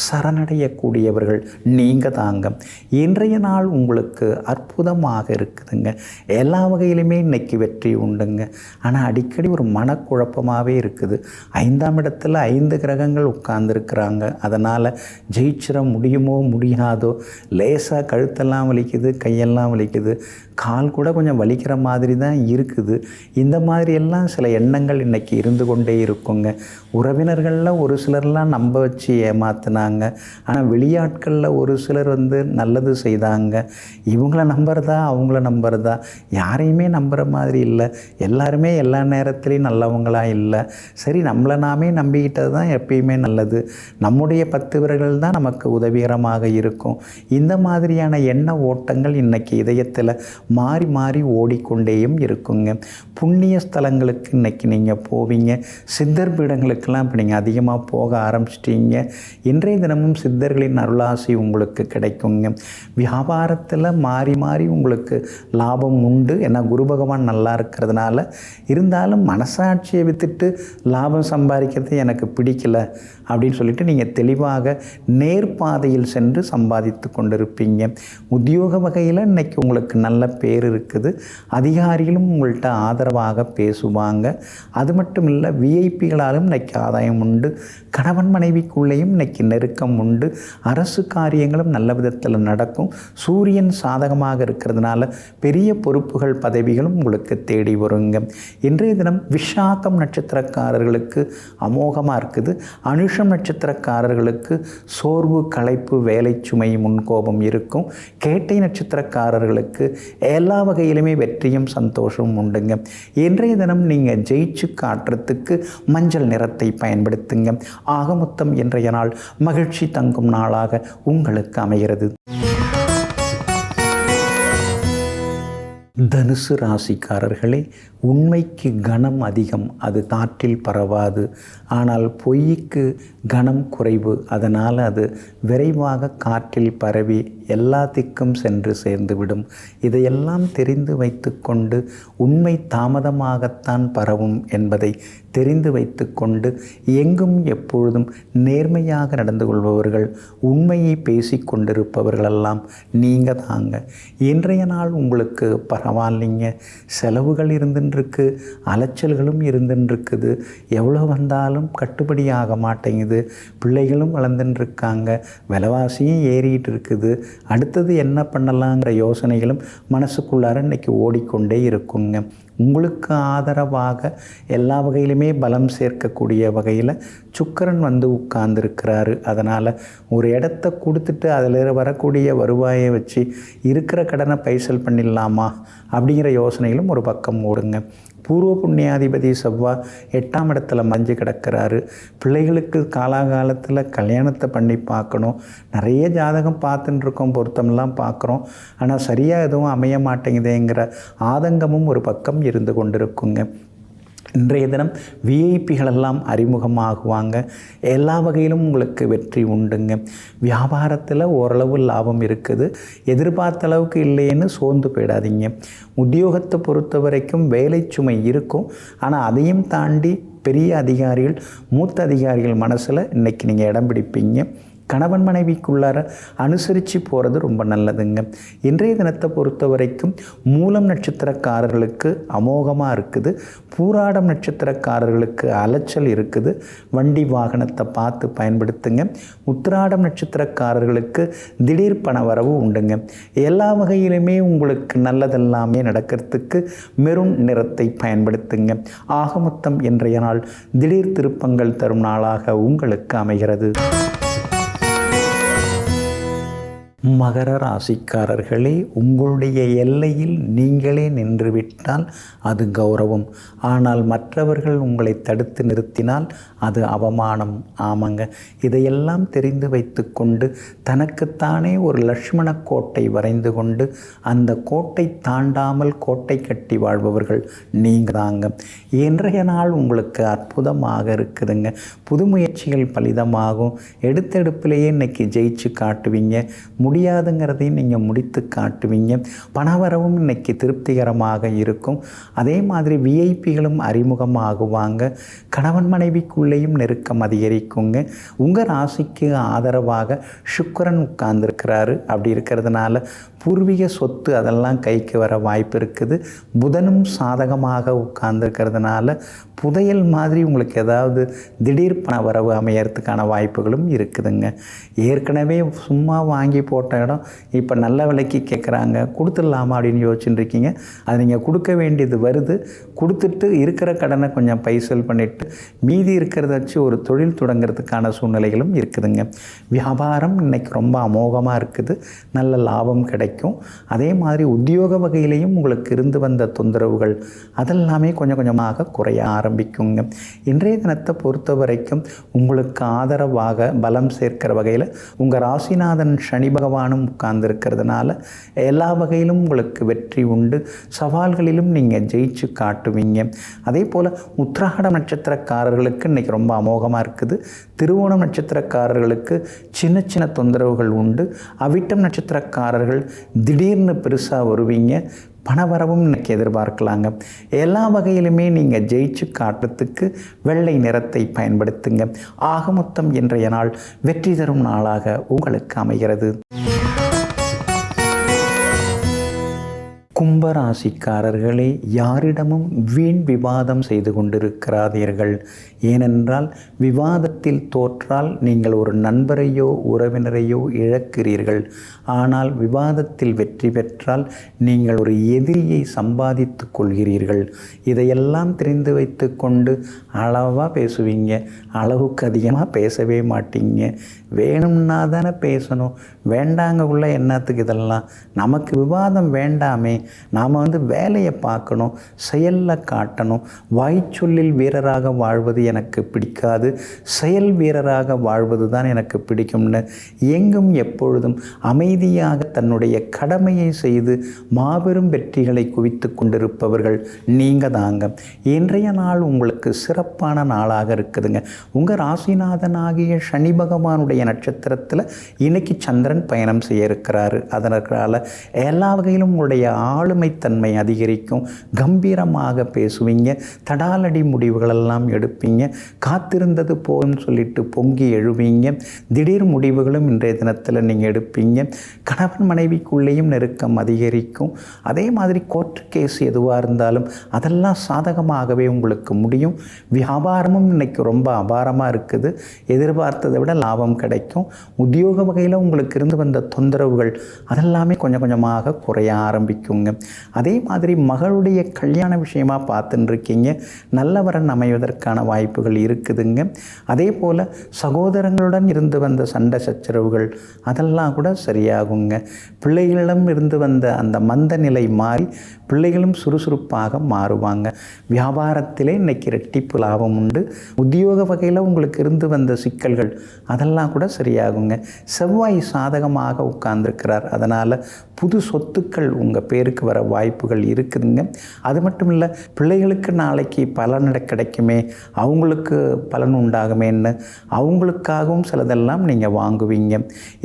சரணடையக்கூடியவர்கள் நீங்க தாங்க. இன்றைய நாள் உங்களுக்கு அற்புதமாக இருக்குதுங்க. எல்லா வகையிலுமே இன்னைக்கு வெற்றி உண்டுங்க. ஆனால் அடிக்கடி ஒரு மனக்குழப்பமாகவே இருக்குது. 5ஆம் இடத்துல 5 கிரகங்கள் உட்கார்ந்துருக்குறாங்க. அதனால் ஜெயிச்சிட முடியுமோ முடியாதோ, லேசாக கழுத்தெல்லாம் வலிக்குது, கையெல்லாம் வலிக்குது, கால் கூட கொஞ்சம் வலிக்கிற மாதிரி தான் இருக்குது. இந்த மாதிரியெல்லாம் சில எண்ணங்கள் இன்றைக்கி இருந்து கொண்டே இருக்குங்க. உறவினர்களில் ஒரு சிலர்லாம் நம்ப வச்சு ஏமாத்தினாங்க. ஆனால் வெளியாட்களில் ஒரு சிலர் நல்லது செய்தாங்க. இவங்கள நம்புறதா அவங்கள நம்புறதா, யாரையுமே நம்புகிற மாதிரி இல்லை. எல்லாருமே எல்லா நேரத்துலையும் நல்லவங்களாக இல்லை. சரி, நம்மளை நாமே நம்பிக்கிட்டது தான் எப்பயுமே நல்லது, நம்முடைய 10 விரல்கள் தான் நமக்கு உதவிகரமாக இருக்கும். இந்த மாதிரியான எண்ண ஓட்டங்கள் இன்றைக்கி இதயத்தில் மாறி மாறி ஓடிக்கொண்டேயும் இருக்குங்க. புண்ணிய ஸ்தலங்களுக்கு இன்றைக்கி நீங்கள் போவீங்க. சித்தர் பீடங்களுக்கெல்லாம் இப்போ நீங்கள் அதிகமாக போக ஆரம்பிச்சிட்டீங்க. இன்றைய தினமும் சித்தர்களின் அருளாசி உங்களுக்கு கிடைக்குங்க. வியாபாரத்தில் மாறி மாறி உங்களுக்கு லாபம் உண்டு. ஏன்னா குரு பகவான் நல்லா இருக்கிறதுனால. இருந்தாலும் மனசாட்சியை விட்டுட்டு லாபம் சம்பாதிக்கிறது எனக்கு பிடிக்கல அப்படின்னு சொல்லிட்டு நீங்கள் தெளிவாக நேர்பாதையில் சென்று சம்பாதித்து கொண்டிருப்பீங்க. உத்தியோக வகையில் இன்றைக்கி உங்களுக்கு நல்ல பேர் இருக்குது. அதிகாரிகளும் உங்கள்கிட்ட ஆதரவாக பேசுவாங்க. அது மட்டும் இல்லை, விஐபிகளாலும் இன்றைக்கி ஆதாயம் உண்டு. கணவன் மனைவிக்குள்ளேயும் இன்றைக்கி நெருக்கம் உண்டு. அரசு காரியங்களும் நல்ல விதத்தில் நடக்கும். சூரியன் சாதகமாக இருக்கிறதுனால பெரிய பொறுப்புகள் பதவிகளும் உங்களுக்கு தேடி வருங்க. இன்றைய தினம் விஷாகம் நட்சத்திரக்காரர்களுக்கு அமோகமாக இருக்குது. அனுஷம் நட்சத்திரக்காரர்களுக்கு சோர்வு, களைப்பு, வேலை சுமை, முன்கோபம் இருக்கும். கேட்டை நட்சத்திரக்காரர்களுக்கு எல்லா வகையிலுமே வெற்றியும் சந்தோஷமும் உண்டுங்க. இன்றைய தினம் நீங்கள் ஜெயிச்சு காட்டுறதுக்கு மஞ்சள் நிறத்தை பயன்படுத்துங்க. ஆக மொத்தம் இன்றைய நாள் மகிழ்ச்சி தங்கும் நாளாக உங்களுக்கு அமைகிறது. தனுசு ராசிக்காரர்களே, உண்மைக்கு கனம் அதிகம், அது காற்றில் பரவாது. ஆனால் பொய்க்கு கனம் குறைவு, அதனால் அது விரைவாக காற்றில் பரவி எல்லாத்திற்கும் சென்று சேர்ந்துவிடும். இதையெல்லாம் தெரிந்து வைத்து கொண்டு உண்மை தாமதமாகத்தான் பரவும் என்பதை தெரிந்து வைத்து கொண்டு எங்கும் எப்பொழுதும் நேர்மையாக நடந்து கொள்பவர்கள், உண்மையை பேசி கொண்டிருப்பவர்களெல்லாம் நீங்கள் தாங்க. இன்றைய நாள் உங்களுக்கு பரவாயில்லைங்க. செலவுகள் இருந்துருக்கு, அலைச்சல்களும் இருந்துருக்குது. எவ்வளோ வந்தாலும் கட்டுப்படி ஆக மாட்டேங்குது. பிள்ளைகளும் வளர்ந்துட்டுருக்காங்க, விலைவாசியும் ஏறிட்டு இருக்குது. அடுத்தது என்ன பண்ணலாங்கிற யோசனைகளும் மனசுக்குள்ளார இன்றைக்கி ஓடிக்கொண்டே இருக்குங்க. உங்களுக்கு ஆதரவாக எல்லா வகையிலுமே பலம் சேர்க்கக்கூடிய வகையில் சுக்கிரன் உட்கார்ந்துருக்கிறாரு. அதனால் ஒரு இடத்த கொடுத்துட்டு அதில் வரக்கூடிய வருவாயை வச்சு இருக்கிற கடனை பைசல் பண்ணிடலாமா அப்படிங்கிற யோசனைகளும் ஒரு பக்கம் ஓடுங்க. பூர்வ புண்ணியாதிபதி செவ்வாய் 8ஆம் இடத்துல மறைஞ்சு கிடக்கிறாரு. பிள்ளைகளுக்கு காலாகாலத்தில் கல்யாணத்தை பண்ணி பார்க்கணும். நிறைய ஜாதகம் பார்த்துட்டு இருக்கோம், பொருத்தமெல்லாம் பார்க்குறோம். ஆனால் சரியாக எதுவும் அமைய மாட்டேங்குதுங்கிற ஆதங்கமும் ஒரு பக்கம் இருந்து கொண்டிருக்குங்க. இன்றைய தினம் விஐபிகளெல்லாம் அறிமுகமாகுவாங்க. எல்லா வகையிலும் உங்களுக்கு வெற்றி உண்டுங்க. வியாபாரத்தில் ஓரளவு லாபம் இருக்குது. எதிர்பார்த்த அளவுக்கு இல்லைன்னு சோர்ந்து போயிடாதீங்க. உத்தியோகத்தை பொறுத்த வரைக்கும் வேலை சுமை இருக்கும். ஆனால் அதையும் தாண்டி பெரிய அதிகாரிகள், மூத்த அதிகாரிகள் மனசில் இன்றைக்கி நீங்கள் இடம் பிடிப்பீங்க. கணவன் மனைவிக்குள்ளார அனுசரித்து போகிறது ரொம்ப நல்லதுங்க. இன்றைய தினத்தை பொறுத்த வரைக்கும் மூலம் நட்சத்திரக்காரர்களுக்கு அமோகமாக இருக்குது. பூராடம் நட்சத்திரக்காரர்களுக்கு அலைச்சல் இருக்குது. வண்டி வாகனத்தை பார்த்து பயன்படுத்துங்க. உத்திராடம் நட்சத்திரக்காரர்களுக்கு திடீர் பண வரவு உண்டுங்க. எல்லா வகையிலுமே உங்களுக்கு நல்லதெல்லாமே நடக்கிறதுக்கு மெரூன் நிறத்தை பயன்படுத்துங்க. ஆக மொத்தம் இன்றைய நாள் திடீர் திருப்பங்கள் தரும் நாளாக உங்களுக்கு அமைகிறது. மகர ராசிக்காரர்களே, உங்களுடைய எல்லையில் நீங்களே நின்றுவிட்டால் அது கௌரவம். ஆனால் மற்றவர்கள் உங்களை தடுத்து நிறுத்தினால் அது அவமானம். ஆமாங்க, இதையெல்லாம் தெரிந்து வைத்து கொண்டு தனக்குத்தானே ஒரு லக்ஷ்மண கோட்டை வரைந்து கொண்டு அந்த கோட்டை தாண்டாமல் கோட்டை கட்டி வாழ்பவர்கள் நீங்கள் தாங்க. இன்றைய நாள் உங்களுக்கு அற்புதமாக இருக்குதுங்க. புது முயற்சிகள் பலிதமாகும். எடுத்தெடுப்பிலேயே இன்றைக்கி ஜெயிச்சு காட்டுவீங்க. முடியாதுங்கிறதையும் நீங்கள் முடித்து காட்டுவீங்க. பணவரவும் இன்றைக்கி திருப்திகரமாக இருக்கும். அதே மாதிரி விஐபிகளும் அறிமுகமாகுவாங்க. கணவன் மனைவிக்குள்ளேயும் நெருக்கம் அதிகரிக்குங்க. உங்கள் ராசிக்கு ஆதரவாக சுக்கிரன் உட்கார்ந்துருக்கிறாரு. அப்படி இருக்கிறதுனால பூர்வீக சொத்து அதெல்லாம் கைக்கு வர வாய்ப்பு இருக்குது. புதனும் சாதகமாக உட்கார்ந்துருக்கிறதுனால புதையல் மாதிரி உங்களுக்கு ஏதாவது திடீர் பண வரவு அமையறதுக்கான வாய்ப்புகளும் இருக்குதுங்க. ஏற்கனவே சும்மா வாங்கி போட்ட இடம் இப்போ நல்ல விலைக்கு கேட்குறாங்க, கொடுத்துடலாமா அப்படின்னு யோசிச்சுட்டு இருக்கீங்க. அது நீங்கள் கொடுக்க வேண்டியது வருது. கொடுத்துட்டு இருக்கிற கடனை கொஞ்சம் பைசல் பண்ணிவிட்டு மீதி இருக்கிறத வச்சு ஒரு தொழில் தொடங்கிறதுக்கான சூழ்நிலைகளும் இருக்குதுங்க. வியாபாரம் இன்றைக்கி ரொம்ப அமோகமாக இருக்குது. நல்ல லாபம் கிடைக்கும். அதே மாதிரி உத்தியோக வகையிலையும் உங்களுக்கு இருந்து வந்த தொந்தரவுகள் அதெல்லாமே கொஞ்சம் கொஞ்சமாக குறைய ஆரம்பிக்குங்க. இன்றைய தினத்தை பொறுத்த வரைக்கும் உங்களுக்கு ஆதரவாக பலம் சேர்க்கிற வகையில் உங்கள் ராசிநாதன் சனி பகவானும் உட்கார்ந்துருக்கிறதுனால எல்லா வகையிலும் உங்களுக்கு வெற்றி உண்டு. சவால்களிலும் நீங்கள் ஜெயிச்சு காட்டுவீங்க. அதே போல் உத்திராடம் நட்சத்திரக்காரர்களுக்கு இன்றைக்கி ரொம்ப அமோகமாக இருக்குது. திருவோணம் நட்சத்திரக்காரர்களுக்கு சின்ன சின்ன தொந்தரவுகள் உண்டு. அவிட்டம் நட்சத்திரக்காரர்கள் திடீர்னு பெருசாக வருவீங்க. பணவரவும் இன்றைக்கி எதிர்பார்க்கலாங்க. எல்லா வகையிலுமே நீங்கள் ஜெயிச்சு காட்டுறதுக்கு வெள்ளை நிறத்தை பயன்படுத்துங்க. ஆக மொத்தம் இன்றைய நாள் வெற்றி தரும் நாளாக உங்களுக்கு அமைகிறது. கும்பராசிக்காரர்களே, யாரிடமும் வீண் விவாதம் செய்து கொண்டிருக்கிறாதீர்கள். ஏனென்றால் விவாதத்தில் தோற்றால் நீங்கள் ஒரு நண்பரையோ உறவினரையோ இழக்கிறீர்கள். ஆனால் விவாதத்தில் வெற்றி பெற்றால் நீங்கள் ஒரு எதிரியை சம்பாதித்து கொள்கிறீர்கள். இதையெல்லாம் தெரிந்து வைத்து கொண்டு அளவாக பேசுவீங்க. அளவுக்கு அதிகமாக பேசவே மாட்டீங்க. வேணும்னா தானே பேசணும், வேண்டாங்க உள்ள என்னத்துக்கு இதெல்லாம், நமக்கு விவாதம் வேண்டாமே, நாம் வேலையை பார்க்கணும், செயலில் காட்டணும். வாய்ச்சொல்லில் வீரராக வாழ்வது எனக்கு பிடிக்காது, செயல் வீரராக வாழ்வது தான் எனக்கு பிடிக்கும்னு எங்கும் எப்பொழுதும் அமைதியாக தன்னுடைய கடமையை செய்து மாபெரும் வெற்றிகளை குவித்து கொண்டிருப்பவர்கள் நீங்கள் தாங்க. இன்றைய நாள் உங்களுக்கு சிறப்பான நாளாக இருக்குதுங்க. உங்கள் ராசிநாதனாகிய சனி பகவானுடைய நட்சத்திரத்தில் இன்னைக்கு சந்திரன் பயணம் செய்ய இருக்கிறாரு. அதனால் எல்லா வகையிலும் உங்களுடைய ஆளுமைத்தன்மை அதிகரிக்கும். கம்பீரமாக பேசுவீங்க. தடாலடி முடிவுகளெல்லாம் எடுப்பீங்க. காத்திருந்தது போதும் சொல்லிட்டு பொங்கி எழுவீங்க. திடீர் முடிவுகளும் இன்றைய தினத்தில் நீங்கள் எடுப்பீங்க. கணவன் மனைவிக்குள்ளேயும் நெருக்கம் அதிகரிக்கும். அதே மாதிரி கோர்ட்டு கேஸ் எதுவாக இருந்தாலும் அதெல்லாம் சாதகமாகவே உங்களுக்கு முடியும். வியாபாரமும் இன்னைக்கு ரொம்ப அபாரமாக இருக்குது. எதிர்பார்த்ததை விட லாபம் கிடைக்கும். உத்தியோக வகையில் உங்களுக்கு இருந்து வந்த தொந்தரவுகள் அதெல்லாமே கொஞ்சம் கொஞ்சமாக குறைய ஆரம்பிக்குங்க. அதே மாதிரி மகளுடைய கல்யாண விஷயமாக பார்த்துட்டு இருக்கீங்க. நல்லவரன் அமைவதற்கான வாய்ப்புகள் இருக்குதுங்க. அதே போல் சகோதரங்களுடன் இருந்து வந்த சண்டை சச்சரவுகள் அதெல்லாம் கூட சரியாகுங்க. பிள்ளைகளிடம் இருந்து வந்த அந்த மந்த நிலை மாறி பிள்ளைகளும் சுறுசுறுப்பாக மாறுவாங்க. வியாபாரத்திலே இன்றைக்கி ரெட்டிப்பு லாபம் உண்டு. உத்தியோக வகையில் உங்களுக்கு இருந்து வந்த சிக்கல்கள் அதெல்லாம் கூட சரியாகுங்க. செவ்வாய் சாதகமாக உட்கார்ந்துருக்கிறார். அதனால் புது சொத்துக்கள் உங்கள் பேருக்கு வர வாய்ப்புகள் இருக்குதுங்க. அது மட்டும் இல்லை, பிள்ளைகளுக்கு நாளைக்கு பலன் கிடைக்குமே, அவங்களுக்கு பலன் உண்டாகுமேன்னு அவங்களுக்காகவும் சிலதெல்லாம் நீங்கள் வாங்குவீங்க.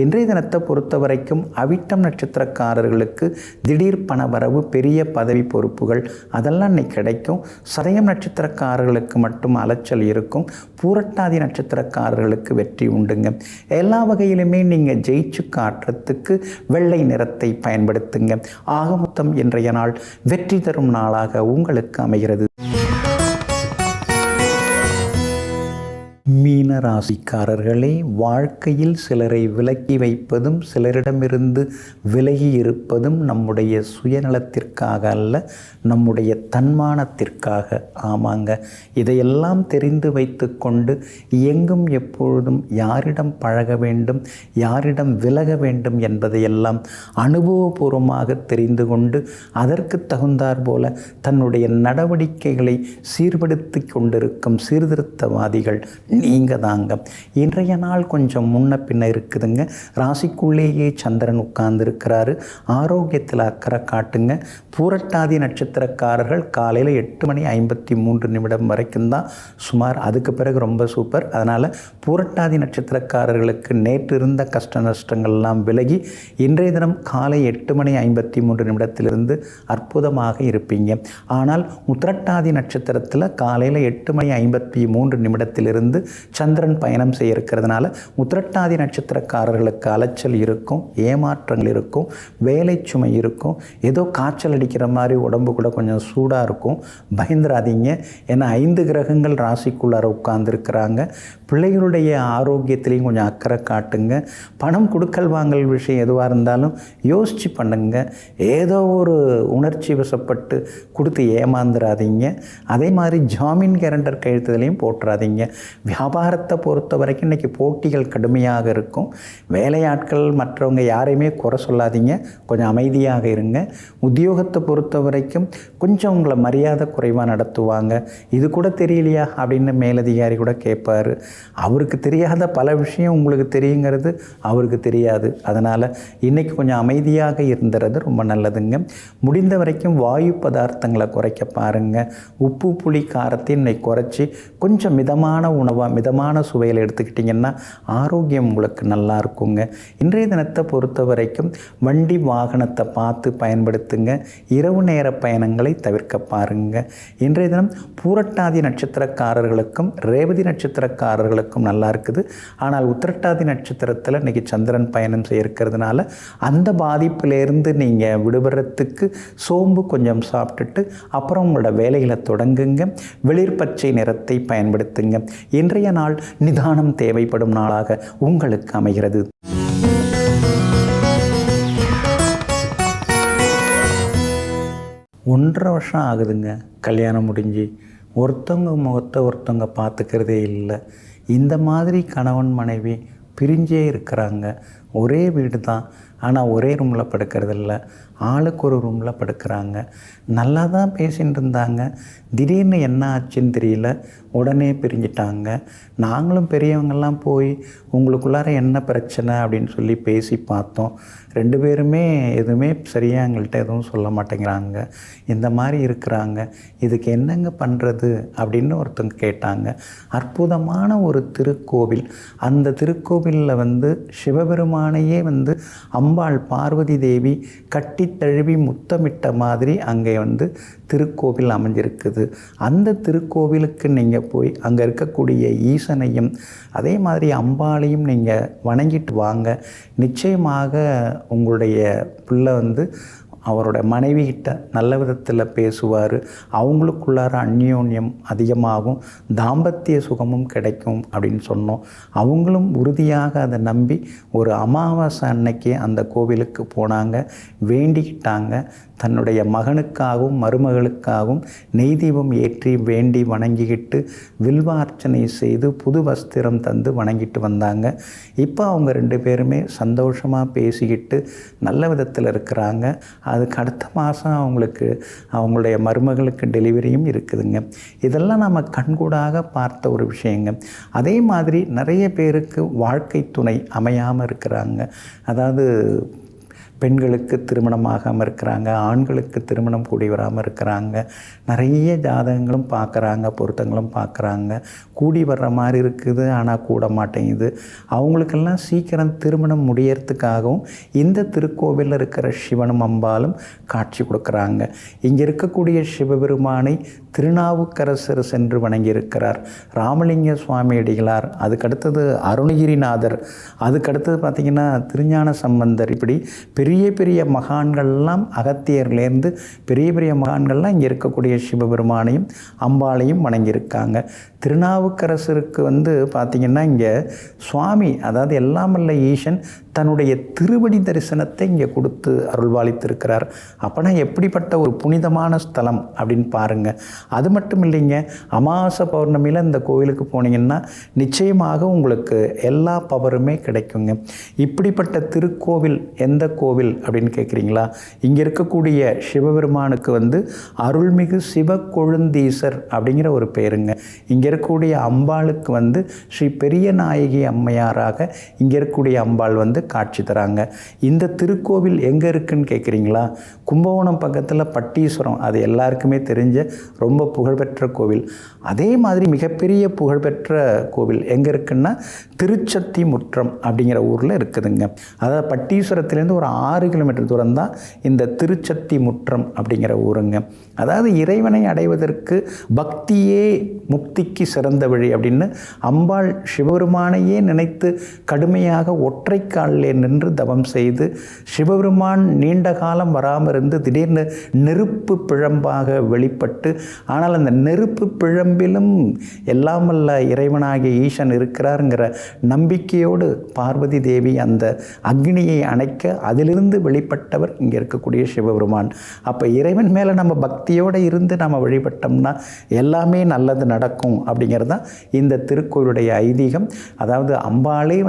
இன்றைய தினத்தை பொறுத்த வரைக்கும் அவிட்டம் நட்சத்திரக்காரர்களுக்கு திடீர் பண வரவு, பெரிய பதவி பொறுப்புகள் அதெல்லாம் இன்னைக்கு கிடைக்கும். சதயம் நட்சத்திரக்காரர்களுக்கு மட்டும் அலைச்சல் இருக்கும். பூரட்டாதி நட்சத்திரக்காரர்களுக்கு வெற்றி உண்டுங்க. எல்லா வகையிலுமே நீங்கள் ஜெயிச்சு காட்டுறதுக்கு வெள்ளை நிறத்தை பயன்படுத்துங்க. ஆக மொத்தம் இன்றைய நாள் வெற்றி தரும் நாளாக உங்களுக்கு அமைகிறது. மீன ராசிக்காரர்களே, வாழ்க்கையில் சிலரை விலக்கி வைப்பதும் சிலரிடமிருந்து விலகி இருப்பதும் நம்முடைய சுயநலத்திற்காக அல்ல, நம்முடைய தன்மானத்திற்காக. ஆமாங்க, இதையெல்லாம் தெரிந்து வைத்து கொண்டு எங்கும் எப்பொழுதும் யாரிடம் பழக வேண்டும், யாரிடம் விலக வேண்டும் என்பதையெல்லாம் அனுபவபூர்வமாக தெரிந்து கொண்டு அதற்கு தகுந்தாற் போல தன்னுடைய நடவடிக்கைகளை சீர்படுத்தி கொண்டிருக்கும் சீர்திருத்தவாதிகள் நீங்கள் தாங்க. இன்றைய நாள் கொஞ்சம் முன்ன பின்ன இருக்குதுங்க. ராசிக்குள்ளேயே சந்திரன் உட்கார்ந்துருக்கிறாரு. ஆரோக்கியத்தில் அக்கறை காட்டுங்க. பூரட்டாதி நட்சத்திரக்காரர்கள் காலையில் 8:53 வரைக்கும் தான் சுமார். அதுக்கு பிறகு ரொம்ப சூப்பர். அதனால் பூரட்டாதி நட்சத்திரக்காரர்களுக்கு நேற்று இருந்த கஷ்ட நஷ்டங்கள்லாம் விலகி இன்றைய தினம் காலை 8:53 அற்புதமாக இருப்பீங்க. ஆனால் உத்திரட்டாதி நட்சத்திரத்தில் காலையில் 8:53 சந்திரன் பயணம் செய்ய இருக்கிறதுனால உத்திரட்டாதி நட்சத்திரக்காரர்களுக்கு அலைச்சல் இருக்கும், ஏமாற்றங்கள் இருக்கும், வேலை சுமை இருக்கும். ஏதோ காய்ச்சல் அடிக்கிற மாதிரி உடம்பு கூட கொஞ்சம் சூடாக இருக்கும். பயந்துராதீங்க. ஏன்னா 5 கிரகங்கள் ராசிக்குள்ளார உட்கார்ந்துருக்கிறாங்க. பிள்ளைகளுடைய ஆரோக்கியத்திலையும் கொஞ்சம் அக்கறை காட்டுங்க. பணம் கொடுக்கல் வாங்கல் விஷயம் எதுவாக இருந்தாலும் யோசித்து பண்ணுங்க. ஏதோ ஒரு உணர்ச்சி வசப்பட்டு கொடுத்து ஏமாந்துடாதீங்க. அதே மாதிரி ஜாமீன் கேரண்டர் கையெழுத்துலையும் போட்டுறாதீங்க. வியாபாரத்தை பொறுத்த வரைக்கும் இன்றைக்கி போட்டிகள் கடுமையாக இருக்கும். வேலையாட்கள் மற்றவங்க யாரையுமே குறை சொல்லாதீங்க, கொஞ்சம் அமைதியாக இருங்க. உத்தியோகத்தை பொறுத்த வரைக்கும் கொஞ்சம் உங்களை மரியாதை குறைவாக நடத்துவாங்க. இது கூட தெரியலையா அப்படின்னு மேலதிகாரி கூட கேட்பார். அவருக்கு தெரியாத பல விஷயம் உங்களுக்கு தெரியுங்கிறது அவருக்கு தெரியாது. அதனால் இன்றைக்கி கொஞ்சம் அமைதியாக இருந்துறது ரொம்ப நல்லதுங்க. முடிந்த வரைக்கும் வாயு பதார்த்தங்களை குறைக்க பாருங்கள். உப்பு புளி காரத்தை இன்னைக்கு குறைச்சி கொஞ்சம் மிதமான உணவாக மிதமான சுவையில் எடுத்துக்கிட்டிங்கன்னா ஆரோக்கியம் உங்களுக்கு நல்லா இருக்குங்க. இன்றைய தினத்தை பொறுத்த வரைக்கும் வண்டி வாகனத்தை பார்த்து பயன்படுத்துங்க. இரவு நேர பயணங்களை தவிர்க்க பாருங்க. இன்றைய தினம் பூரட்டாதி நட்சத்திரக்காரர்களுக்கும் ரேவதி நட்சத்திரக்காரர்களுக்கும் நல்லா இருக்குது. ஆனால் உத்திரட்டாதி நட்சத்திரத்தில் இன்றைக்கி சந்திரன் பயணம் செய்ய இருக்கிறதுனால அந்த பாதிப்பிலேருந்து நீங்கள் விடுபடுறதுக்கு சோம்பு கொஞ்சம் சாப்பிட்டுட்டு அப்புறம் உங்களோட வேலைகளை தொடங்குங்க. வெளிர் பச்சை நிறத்தை பயன்படுத்துங்க. இன்றைய நாள் நிதானம் தேவைப்படும் நாளாக உங்களுக்கு அமைகிறது. ஒன்றரை வருஷம் ஆகுதுங்க கல்யாணம் முடிஞ்சு. ஒருத்தவங்க முகத்தை ஒருத்தவங்க பார்த்துக்கிறதே இல்லை. இந்த மாதிரி கணவன் மனைவி பிரிஞ்சே இருக்கிறாங்க. ஒரே வீடு தான், ஆனால் ஒரே ரூமில் படுக்கிறதில்ல, ஆளுக்கு ஒரு ரூமில் படுக்கிறாங்க. நல்லா தான் பேசிகிட்டு இருந்தாங்க. திடீர்னு என்ன ஆச்சுன்னு தெரியல, உடனே பிரிஞ்சிட்டாங்க. நாங்களும் பெரியவங்கெல்லாம் போய் உங்களுக்குள்ளார என்ன பிரச்சனை அப்படின்னு சொல்லி பேசி பார்த்தோம். 2 பேருமே எதுவுமே சரியாக எங்கள்கிட்ட எதுவும் சொல்ல மாட்டேங்கிறாங்க. இந்த மாதிரி இருக்கிறாங்க, இதுக்கு என்னங்க பண்ணுறது அப்படின்னு ஒருத்தங்க கேட்டாங்க. அற்புதமான ஒரு திருக்கோவில். அந்த திருக்கோவிலில் சிவபெருமானையே அம்பாள் பார்வதி தேவி கட்டி தழுவி முத்தமிட்ட மாதிரி அங்கே திருக்கோவில் அமைஞ்சிருக்குது. அந்த திருக்கோவிலுக்கு நீங்கள் போய் அங்கே இருக்கக்கூடிய ஈசனையும் அதே மாதிரி அம்பாளையும் நீங்கள் வணங்கிட்டு வாங்க. நிச்சயமாக உங்களுடைய பிள்ளை அவரோட மனைவிகிட்ட நல்ல விதத்தில் பேசுவார். அவங்களுக்குள்ளார அந்யோன்யம் அதிகமாகும், தாம்பத்திய சுகமும் கிடைக்கும் அப்படின்னு சொன்னோம். அவங்களும் உறுதியாக அதை நம்பி ஒரு அமாவாசை அன்னைக்கு அந்த கோவிலுக்கு போனாங்க, வேண்டிக்கிட்டாங்க. தன்னுடைய மகனுக்காகவும் மருமகளுக்காகவும் நெய் தீபம் ஏற்றி வேண்டி வணங்கிக்கிட்டு வில்வார்ச்சனை செய்து புது வஸ்திரம் தந்து வணங்கிட்டு வந்தாங்க. இப்போ அவங்க 2 பேருமே சந்தோஷமாக பேசிக்கிட்டு நல்ல விதத்தில் இருக்கிறாங்க. அதுக்கு அடுத்த மாதம் அவங்களுடைய மருமகளுக்கு டெலிவரியும் இருக்குதுங்க. இதெல்லாம் நம்ம கண்கூடாக பார்த்த ஒரு விஷயங்க. அதே மாதிரி நிறைய பேருக்கு வாழ்க்கை துணை அமையாமல் இருக்கிறாங்க. அதாவது பெண்களுக்கு திருமணமாகாமல் இருக்கிறாங்க, ஆண்களுக்கு திருமணம் கூடி வராமல் இருக்கிறாங்க. நிறைய ஜாதகங்களும் பார்க்குறாங்க, பொருத்தங்களும் பார்க்குறாங்க. கூடி வர்ற மாதிரி இருக்குது, ஆனால் கூட மாட்டேங்குது. அவங்களுக்கெல்லாம் சீக்கிரம் திருமணம் முடியறதுக்காகவும் இந்த திருக்கோவிலில் இருக்கிற சிவனும் அம்பாலும் காட்சி கொடுக்குறாங்க. இங்கே இருக்கக்கூடிய சிவபெருமானை திருநாவுக்கரசர் சென்று வணங்கியிருக்கிறார், ராமலிங்க சுவாமி அடிகளார், அதுக்கடுத்தது அருணகிரிநாதர், அதுக்கடுத்தது பார்த்திங்கன்னா திருஞான சம்பந்தர். இப்படி பெரிய பெரிய மகான்கள்லாம், அகத்தியர்லேருந்து பெரிய பெரிய மகான்கள்லாம் இங்கே இருக்கக்கூடிய சிவபெருமானையும் அம்பாளையும் வணங்கியிருக்காங்க. திருநாவுக்கரசருக்கு பார்த்திங்கன்னா இங்கே சுவாமி, அதாவது எல்லாமல்ல ஈசன் தன்னுடைய திருவடி தரிசனத்தை இங்கே கொடுத்து அருள்வாளித்திருக்கிறார். அப்போனா எப்படிப்பட்ட ஒரு புனிதமான ஸ்தலம் அப்படின்னு பாருங்கள். அது மட்டும் இல்லைங்க, அமாவாசை பௌர்ணமியில் இந்த கோவிலுக்கு போனீங்கன்னா நிச்சயமாக உங்களுக்கு எல்லா பவருமே கிடைக்குங்க. இப்படிப்பட்ட திருக்கோவில் எந்த கோவில் அப்படின்னு கேட்குறீங்களா? இங்கே இருக்கக்கூடிய சிவபெருமானுக்கு அருள்மிகு சிவக்கொழுந்தீசர் அப்படிங்கிற ஒரு பேருங்க. இங்கே இருக்கக்கூடிய அம்பாளுக்கு ஸ்ரீ பெரிய நாயகி அம்மையாராக இங்கே இருக்கக்கூடிய அம்பாள் காட்சி தராங்க. இந்த திருக்கோவில் எங்கே இருக்குன்னு கேட்குறீங்களா? கும்பகோணம் பக்கத்தில் பட்டீஸ்வரம், அது எல்லாருக்குமே தெரிஞ்ச ரொம்ப புகழ்பெற்ற கோவில். அதே மாதிரி மிகப்பெரிய புகழ்பெற்ற கோவில் எங்கே இருக்குன்னா திருச்சத்தி முற்றம் அப்படிங்கிற ஊரில் இருக்குதுங்க. அதாவது பட்டீஸ்வரத்துலேருந்து ஒரு 6 கிலோமீட்டர் தூரம் தான் இந்த திருச்சத்தி முற்றம் அப்படிங்கிற ஊருங்க. அதாவது இறைவனை அடைவதற்கு பக்தியே முக்திக்கு சிறந்த வழி அப்படின்னு அம்பாள் சிவபெருமானையே நினைத்து கடுமையாக ஒற்றைக்காலில் நின்று தவம் செய்து சிவபெருமான் நீண்ட காலம் வராமல் இருந்து திடீர்னு நெருப்பு பிழம்பாக வெளிப்பட்டு, ஆனால் அந்த நெருப்பு பிழம்பிலும் எல்லாமல்ல இறைவனாகிய ஈசன் இருக்கிறாருங்கிற நம்பிக்கையோடு பார்வதி தேவி அந்த அக்னியை அணைக்க அதிலிருந்து வெளிப்பட்டவர் இங்கே இருக்கக்கூடிய சிவபெருமான். அப்போ இறைவன் மேலே நம்ம பக்தியோடு இருந்து நம்ம வழிபட்டோம்னா எல்லாமே நல்லது நடக்கும் அப்படிங்கிறது தான் இந்த திருக்கோயிலுடைய ஐதீகம். அதாவது அம்பாளே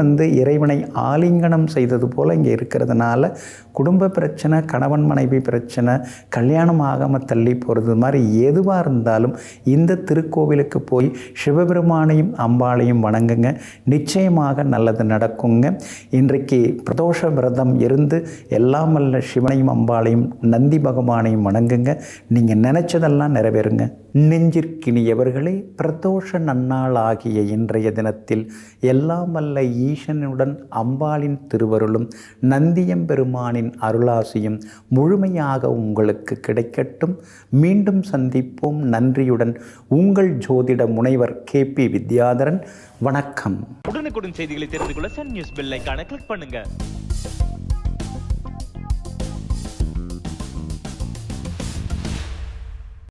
இறைவனை ஆலிங்கனம் செய்தது போல் இங்கே இருக்கிறதுனால குடும்ப பிரச்சனை, கணவன் மனைவி பிரச்சனை, கல்யாணம் ஆகாமல் தள்ளி போகிறது மாதிரி எதுவாக இருந்தாலும் இந்த திருக்கோவிலுக்கு போய் சிவபெருமானையும் அம்பாளையும் வணங்குங்க, நிச்சயமாக நல்லது நடக்குங்க. இன்றைக்கு பிரதோஷ விரதம் இருந்து எல்லாமல்ல சிவனையும் அம்பாளையும் நந்தி பகவானையும் வணங்குங்க, நீங்கள் நினைச்சதெல்லாம் நிறைவேறுங்க. நெஞ்சிற்கினியவர்களே, பிரதோஷ நன்னாள் ஆகிய இன்றைய தினத்தில் எல்லாமல்ல ஈசனுடன் அம்பாளின் திருவருளும் நந்தியம்பெருமானின் அருளாசியும் முழுமையாக உங்களுக்கு கிடைக்கட்டும். மீண்டும் சந்திப்போம். நன்றியுடன் உங்கள் ஜோதிட முனைவர் KP வித்யாதரன். வணக்கம். உடனுக்குடன் செய்திகளை தெரிந்து கொள்ள சன் நியூஸ் பெல் ஐகானை கிளிக் பண்ணுங்க.